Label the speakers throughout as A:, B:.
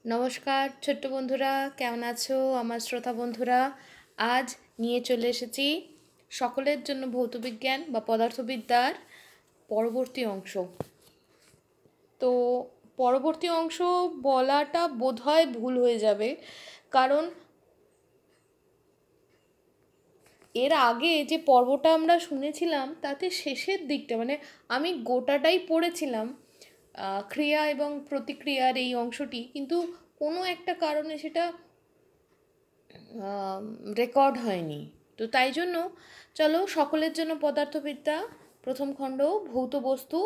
A: নমস্কার ছোট্ট বন্ধুরা, কেমন আছো আমার শ্রোতা বন্ধুরা? আজ নিয়ে চলে এসেছি সকলের জন্য ভৌতবিজ্ঞান বা পদার্থবিদ্যার পরবর্তী অংশ। তো পরবর্তী অংশ বলাটা বোধহয় ভুল হয়ে যাবে, কারণ এর আগে যে পর্বটা আমরা শুনেছিলাম তাতে শেষের দিকটা মানে আমি গোটাটাই পড়েছিলাম, ক্রিয়া এবং প্রতিক্রিয়ার এই অংশটি, কিন্তু কোনো একটা কারণে সেটা রেকর্ড হয়নি। তো তাই জন্য চলো সকলের জন্য পদার্থবিদ্যা প্রথম খণ্ড ভৌত বস্তু,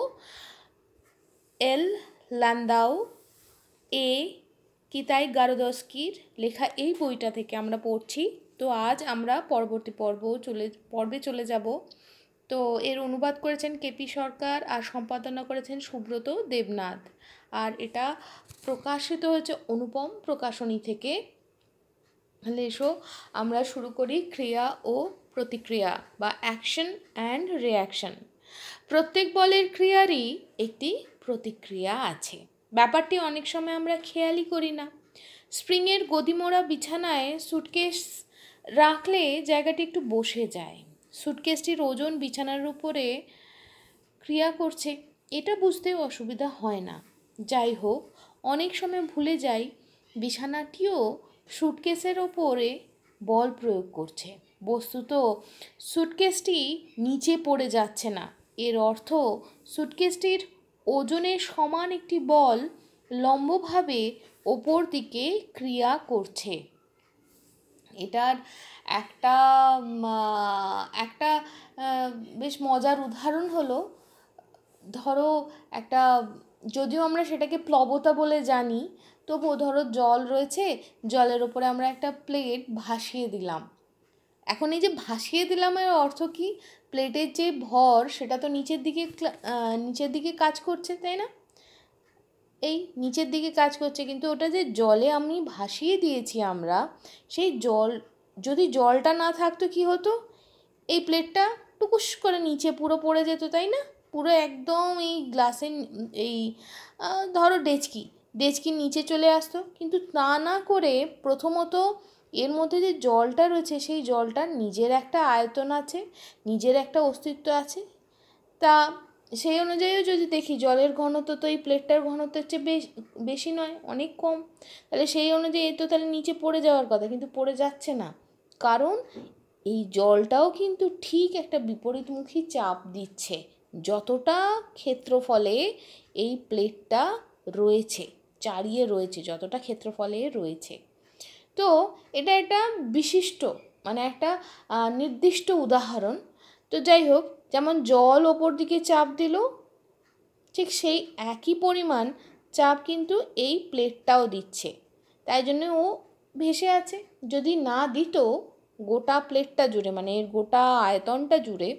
A: এল ল্যান্ডাউ এ কিতাই গারোদস্কির লেখা এই বইটা থেকে আমরা পড়ছি। তো আজ আমরা পরবর্তী পর্বে চলে যাব। তো এর অনুবাদ করেছেন কেপি সরকার আর সম্পাদনা করেছেন সুব্রত দেবনাথ, আর এটা প্রকাশিত হয়েছে অনুপম প্রকাশনী থেকে। তাহলে এসো আমরা শুরু করি ক্রিয়া ও প্রতিক্রিয়া বা অ্যাকশন অ্যান্ড রিঅ্যাকশন। প্রত্যেক বলের ক্রিয়ারই একটি প্রতিক্রিয়া আছে। ব্যাপারটি অনেক সময় আমরা খেয়ালই করি না। স্প্রিংয়ের গদিমোড়া বিছানায় সুটকেস রাখলে জায়গাটি একটু বসে যায়। সুটকেসটির ওজন বিছানার উপরে ক্রিয়া করছে, এটা বুঝতেও অসুবিধা হয় না। যাই হোক, অনেক সময় ভুলে যাই বিছানাটিও সুটকেসের ওপরে বল প্রয়োগ করছে। বস্তুত সুটকেসটি নিচে পড়ে যাচ্ছে না, এর অর্থ সুটকেসটির ওজনের সমান একটি বল লম্বভাবে ওপর দিকে ক্রিয়া করছে। এটার একটা একটা বেশ মজার উদাহরণ হলো, ধরো একটা, যদিও আমরা সেটাকে প্লবতা বলে জানি, তবুও ধরো জল রয়েছে, জলের ওপরে আমরা একটা প্লেট ভাসিয়ে দিলাম। এখন এই যে ভাসিয়ে দিলাম এর অর্থ কি? প্লেটের যে ভর সেটা তো নিচের দিকে কাজ করছে, তাই না? এই নিচের দিকে কাজ করছে, কিন্তু ওটা যে জলে আমি ভাসিয়ে দিয়েছি আমরা, সেই জল, যদি জলটা না থাকতো কি হতো? এই প্লেটটা টুকুস করে নিচে পুরো পড়ে যেত, তাই না? পুরো একদম এই গ্লাসের এই ধরো ডেচকির নিচে চলে আসতো। কিন্তু তা না করে প্রথমত এর মধ্যে যে জলটা রয়েছে সেই জলটার নিজের একটা আয়তন আছে, নিজের একটা অস্তিত্ব আছে। তা সেই অনুযায়ীও যদি দেখি জলের ঘনত্ব তো এই প্লেটটার ঘনত্বের চেয়ে বেশি নয়, অনেক কম। তাহলে সেই অনুযায়ী তো তাহলে নিচে পড়ে যাওয়ার কথা, কিন্তু পড়ে যাচ্ছে না, কারণ এই জলটাও কিন্তু ঠিক একটা বিপরীতমুখী চাপ দিচ্ছে যতটা ক্ষেত্রফলে এই প্লেটটা রয়েছে, চারিয়ে রয়েছে, যতটা ক্ষেত্রফলে রয়েছে। তো এটা একটা বিশিষ্ট মানে একটা নির্দিষ্ট উদাহরণ। তো যাই হোক, যেমন জল ওপর দিকে চাপ দিল, ঠিক সেই একই পরিমাণ চাপ কিন্তু এই প্লেটটাও দিচ্ছে, তাই জন্য ও ভেসে আছে। যদি না দিত গোটা প্লেটটা জুড়ে, মানে এর গোটা আয়তনটা জুড়ে,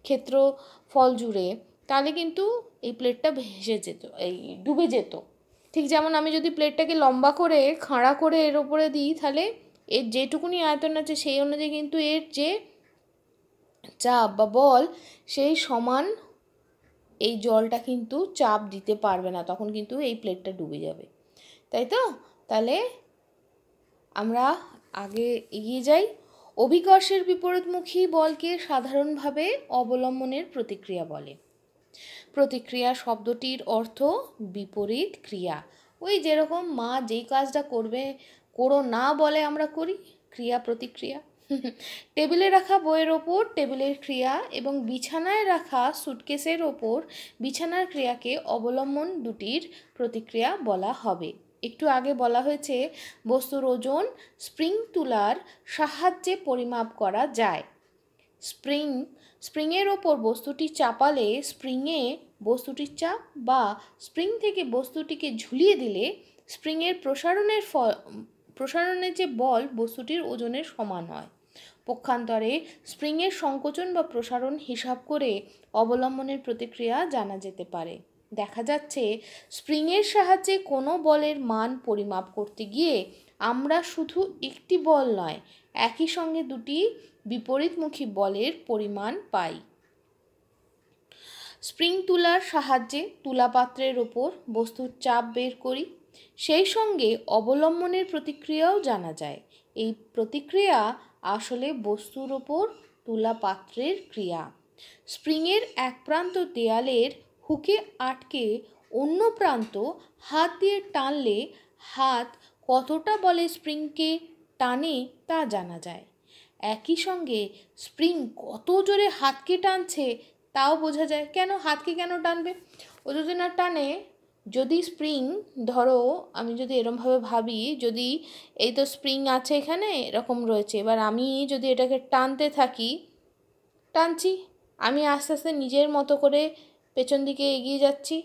A: ক্ষেত্রফল জুড়ে, তাহলে কিন্তু এই প্লেটটা ভেসে যেত, এই ডুবে যেত। ঠিক যেমন আমি যদি প্লেটটাকে লম্বা করে খাড়া করে এর ওপরে দিই, তাহলে এর যেটুকুনি আয়তন আছে সেই অনুযায়ী কিন্তু এর যে চাপ বা বল সেই সমান এই জলটা কিন্তু চাপ দিতে পারবে না, তখন কিন্তু এই প্লেটটা ডুবে যাবে, তাই তো? তাহলে আমরা আগে এগিয়ে যাই। অভিকর্ষের বিপরীতমুখী বলকে সাধারণভাবে অবলম্বনের প্রতিক্রিয়া বলে। প্রতিক্রিয়া শব্দটির অর্থ বিপরীত ক্রিয়া। ওই যেরকম মা যেই কাজটা করো না বলে আমরা করি, ক্রিয়া প্রতিক্রিয়া। টেবিলে রাখা বইয়ের ওপর টেবিলের ক্রিয়া এবং বিছানায় রাখা সুটকেসের ওপর বিছানার ক্রিয়াকে অবলম্বন দুটির প্রতিক্রিয়া বলা হবে। একটু আগে বলা হয়েছে বস্তুর ওজন স্প্রিং তুলার সাহায্যে পরিমাপ করা যায়। স্প্রিংয়ের ওপর বস্তুটি চাপালে স্প্রিংয়ে বস্তুটির চাপ, বা স্প্রিং থেকে বস্তুটিকে ঝুলিয়ে দিলে স্প্রিংয়ের প্রসারণের যে বল বস্তুটির ওজনের সমান হয়। পক্ষান্তরে স্প্রিংয়ের সংকোচন বা প্রসারণ হিসাব করে অবলম্বনের প্রতিক্রিয়া জানা যেতে পারে। দেখা যাচ্ছে স্প্রিংয়ের সাহায্যে কোনো বলের মান পরিমাপ করতে গিয়ে আমরা শুধু একটি বল নয়, একই সঙ্গে দুটি বিপরীতমুখী বলের পরিমাণ পাই। স্প্রিং তুলার সাহায্যে তুলাপাত্রের ওপর বস্তুর চাপ বের করি। সেই সঙ্গে অবলম্বনের প্রতিক্রিয়াও জানা যায়। এই প্রতিক্রিয়া আসলে বস্তুর ওপর তুলা পাত্রের ক্রিয়া। স্প্রিংয়ের এক প্রান্ত দেয়ালের হুকে আটকে অন্য প্রান্ত হাত দিয়ে টানলে হাত কতটা বলে স্প্রিংকে টানে তা জানা যায়। একই সঙ্গে স্প্রিং কত জোরে হাতকে টানছে তাও বোঝা যায়। কেন হাতকে কেন টানবে? ও যদি না টানে, যদি স্প্রিং ধরো আমি যদি এরমভাবে ভাবি, যদি এই তো স্প্রিং আছে এখানে এরকম রয়েছে, এবার আমি যদি এটাকে টানতে থাকি, টানছি, আমি আস্তে আস্তে নিজের মতো করে পেছন দিকে এগিয়ে যাচ্ছি,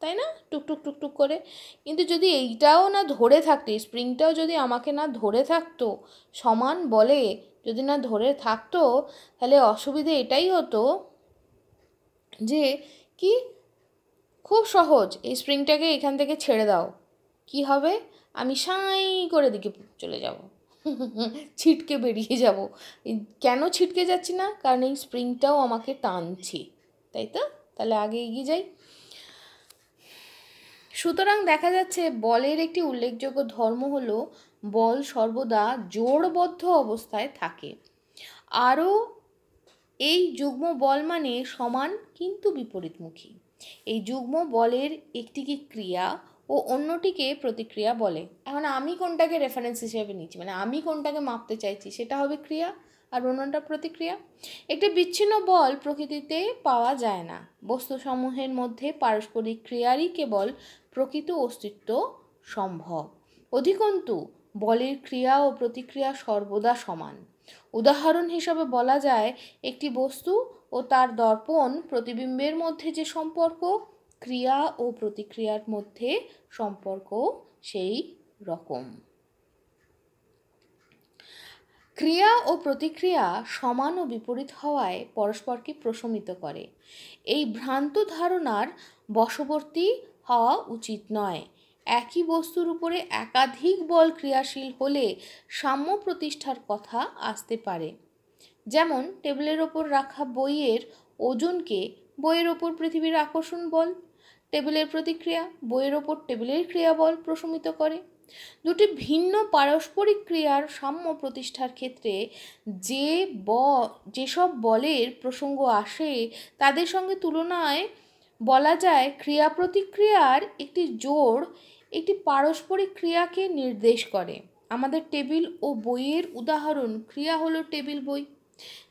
A: তাই না? টুকটুক টুকটুক করে। কিন্তু যদি এইটাও না ধরে থাকতো, স্প্রিংটাও যদি আমাকে না ধরে থাকতো, সমান বলে যদি না ধরে থাকতো, তাহলে অসুবিধে এটাই হতো যে কি, খুব সহজ, এই স্প্রিংটাকে এখান থেকে ছেড়ে দাও, কি হবে? আমি সাঁই করে দিকে চলে যাব, ছিটকে বেরিয়ে যাব। কেন ছিটকে যাচ্ছি না? কারণ এই স্প্রিংটাও আমাকে টানছে, তাই তো? তাহলে আগে এগিয়ে যাই। সুতরাং দেখা যাচ্ছে বলের একটি উল্লেখযোগ্য ধর্ম হলো বল সর্বদা জোড়বদ্ধ অবস্থায় থাকে। আরও এই যুগ্ম বল মানে সমান কিন্তু বিপরীতমুখী। এই যুগ্ম বলের একটিকে ক্রিয়া ও অন্যটিকে প্রতিক্রিয়া বলে। এখন আমি কোনটাকে রেফারেন্স হিসেবে নিচ্ছি, মানে আমি কোনটাকে মাপতে চাইছি, সেটা হবে ক্রিয়া আর অন্যটা প্রতিক্রিয়া। একটি বিচ্ছিন্ন বল প্রকৃতিতে পাওয়া যায় না। বস্তুসমূহের মধ্যে পারস্পরিক ক্রিয়ারই কেবল প্রকৃত অস্তিত্ব সম্ভব। অধিকন্তু বলের ক্রিয়া ও প্রতিক্রিয়া সর্বদা সমান। উদাহরণ হিসাবে বলা যায়, একটি বস্তু ও তার দর্পণ প্রতিবিম্বের মধ্যে যে সম্পর্ক, ক্রিয়া ও প্রতিক্রিয়ার মধ্যে সম্পর্ক সেই রকম। ক্রিয়া ও প্রতিক্রিয়া সমান ও বিপরীত হওয়ায় পরস্পরকে প্রশমিত করে। এই ভ্রান্ত ধারণার বশবর্তী হওয়া উচিত নয়। একই বস্তুর উপরে একাধিক বল ক্রিয়াশীল হলে সাম্য প্রতিষ্ঠার কথা আসতে পারে। যেমন টেবিলের ওপর রাখা বইয়ের ওজনকে বইয়ের ওপর পৃথিবীর আকর্ষণ বল, টেবিলের প্রতিক্রিয়া বইয়ের ওপর টেবিলের ক্রিয়া বল প্রশমিত করে। দুটি ভিন্ন পারস্পরিক ক্রিয়ার সাম্য প্রতিষ্ঠার ক্ষেত্রে যেসব বলের প্রসঙ্গ আসে তাদের সঙ্গে তুলনায় বলা যায় ক্রিয়া প্রতিক্রিয়ার একটি জোড় একটি পারস্পরিক ক্রিয়াকে নির্দেশ করে। আমাদের টেবিল ও বইয়ের উদাহরণ, ক্রিয়া হলো টেবিল বই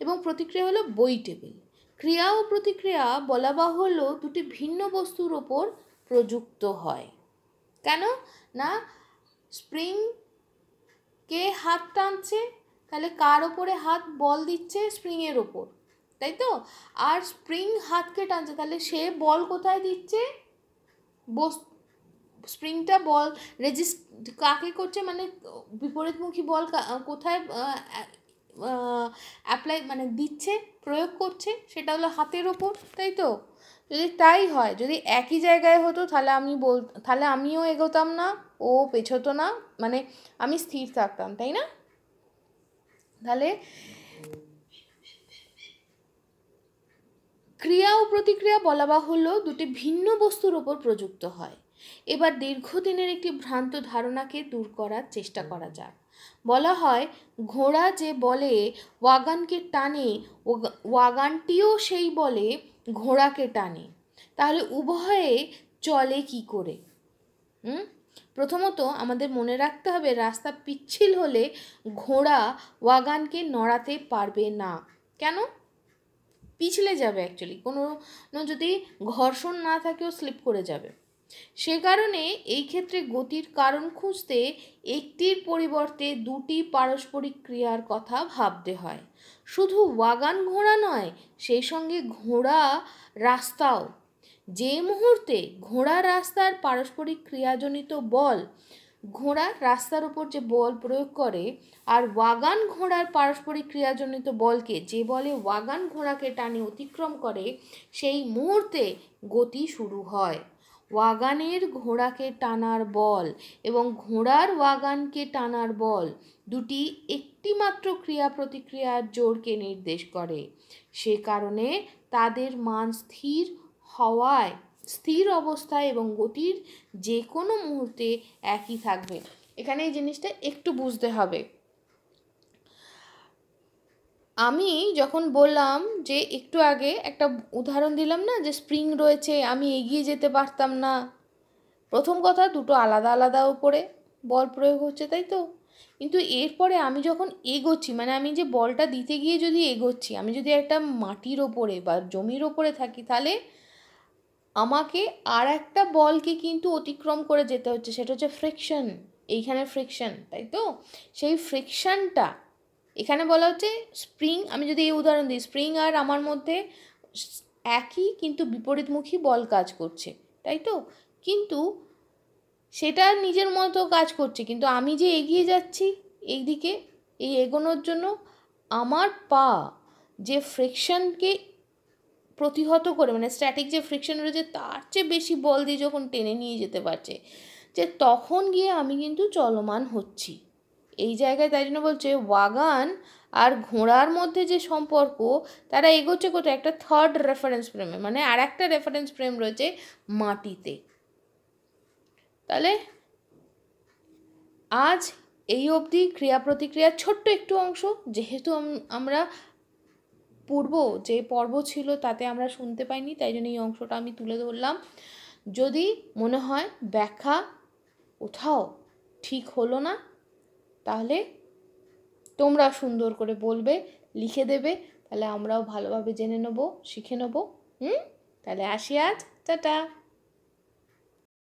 A: এবং প্রতিক্রিয়া হলো বই টেবিল। ক্রিয়া ও প্রতিক্রিয়া বলা বাহুল্য দুটি ভিন্ন বস্তুর ওপর প্রযুক্ত হয়। কেন না, স্প্রিংকে হাত টানছে, তাহলে কার ওপরে হাত বল দিচ্ছে? স্প্রিংয়ের ওপর, তাই তো? আর স্প্রিং হাতকে টানছে, তাহলে সে বল কোথায় দিচ্ছে? স্প্রিংটা বল রেজিস্ট কাকে করছে, মানে বিপরীতমুখী বল কোথায় অ্যাপ্লাই মানে দিচ্ছে, প্রয়োগ করছে? সেটা হলো হাতের ওপর, তাই তো? যদি তাই হয়, যদি একই জায়গায় হতো, তাহলে আমিও এগোতাম না, ও পেছোতো না, মানে আমি স্থির থাকতাম, তাই না? তাহলে ক্রিয়া ও প্রতিক্রিয়া বলা বাহুল্য দুটি ভিন্ন বস্তুর ওপর প্রযুক্ত হয়। এবার দীর্ঘদিনের একটি ভ্রান্ত ধারণাকে দূর করার চেষ্টা করা যাক। বলা হয় ঘোড়া যে বলে ওয়াগনকে টানে, ওয়াগনটিও সেই বলে ঘোড়াকে টানে। তাহলে উভয়ে চলে কি করে? প্রথমত আমাদের মনে রাখতে হবে, রাস্তা পিচ্ছিল হলে ঘোড়া ওয়াগনকে নড়াতে পারবে না। কেন? পিছলে যাবে, অ্যাকচুয়ালি কোনো যদি ঘর্ষণ না থাকেও স্লিপ করে যাবে। সে কারণে এই ক্ষেত্রে গতির কারণ খুঁজতে একটির পরিবর্তে দুটি পারস্পরিক ক্রিয়ার কথা ভাবতে হয়। শুধু ওয়াগন ঘোড়া নয়, সেই সঙ্গে ঘোড়া রাস্তাও। যে মুহূর্তে ঘোড়া রাস্তার পারস্পরিক ক্রিয়াজনিত বল, ঘোড়া রাস্তার উপর যে বল প্রয়োগ করে, আর ওয়াগন ঘোড়ার পারস্পরিক ক্রিয়াজনিত বলকে যে বলে ওয়াগন ঘোড়াকে টানে অতিক্রম করে, সেই মুহূর্তে গতি শুরু হয়। ওয়াগনের ঘোড়াকে টানার বল এবং ঘোড়ার ওয়াগনকে টানার বল দুটি একটিমাত্র ক্রিয়া প্রতিক্রিয়ার জোড়কে নির্দেশ করে। সে কারণে তাদের মান স্থির হওয়ায় স্থির অবস্থায় এবং গতির যে কোনো মুহূর্তে একই থাকবে। এখানে এই জিনিসটা একটু বুঝতে হবে। আমি যখন বললাম যে একটু আগে একটা উদাহরণ দিলাম না, যে স্প্রিং রয়েছে, আমি এগিয়ে যেতে পারতাম না। প্রথম কথা, দুটো আলাদা আলাদা উপরে বল প্রয়োগ হচ্ছে, তাই তো? কিন্তু এরপরে আমি যখন এগোচ্ছি, মানে আমি যে বলটা দিতে গিয়ে যদি এগোচ্ছি, আমি যদি একটা মাটির ওপরে বা জমির ওপরে থাকি, তাহলে আমাকে আর একটা বলকে কিন্তু অতিক্রম করে যেতে হচ্ছে, সেটা হচ্ছে ফ্রিকশন। এইখানে ফ্রিকশন, তাই তো? সেই ফ্রিকশনটা এখানে বলা হচ্ছে স্প্রিং। আমি যদি এই উদাহরণ দিই, স্প্রিং আর আমার মধ্যে একই কিন্তু বিপরীতমুখী বল কাজ করছে, তাই তো? কিন্তু সেটা নিজের মতো কাজ করছে, কিন্তু আমি যে এগিয়ে যাচ্ছি এই দিকে, এই এগোনোর জন্য আমার পা যে ফ্রিকশনকে প্রতিহত করে, মানে স্ট্যাটিক যে ফ্রিকশন রয়েছে তার চেয়ে বেশি বল দিয়ে যখন টেনে নিয়ে যেতে পারছে, যে তখন গিয়ে আমি কিন্তু চলমান হচ্ছি এই জায়গায়। তাই জন্য বলছে ওয়াগন আর ঘোড়ার মধ্যে যে সম্পর্ক, তারা এগোচ্ছে কোথায়? একটা থার্ড রেফারেন্স ফ্রেমে, মানে আর একটা রেফারেন্স ফ্রেম রয়েছে মাটিতে। তাহলে আজ এই অবধি ক্রিয়া প্রতিক্রিয়ার ছোট্ট একটু অংশ, যেহেতু আমরা পূর্ব যে পর্ব ছিল তাতে আমরা শুনতে পাইনি, তাই জন্য এই অংশটা আমি তুলে ধরলাম। যদি মনে হয় ব্যাখ্যা কোথাও ঠিক হলো না, তাহলে তোমরা সুন্দর করে বলবে, লিখে দেবে, তাহলে আমরাও ভালোভাবে জেনে নেব, শিখে নেব। তাহলে আসি আজ, টাটা।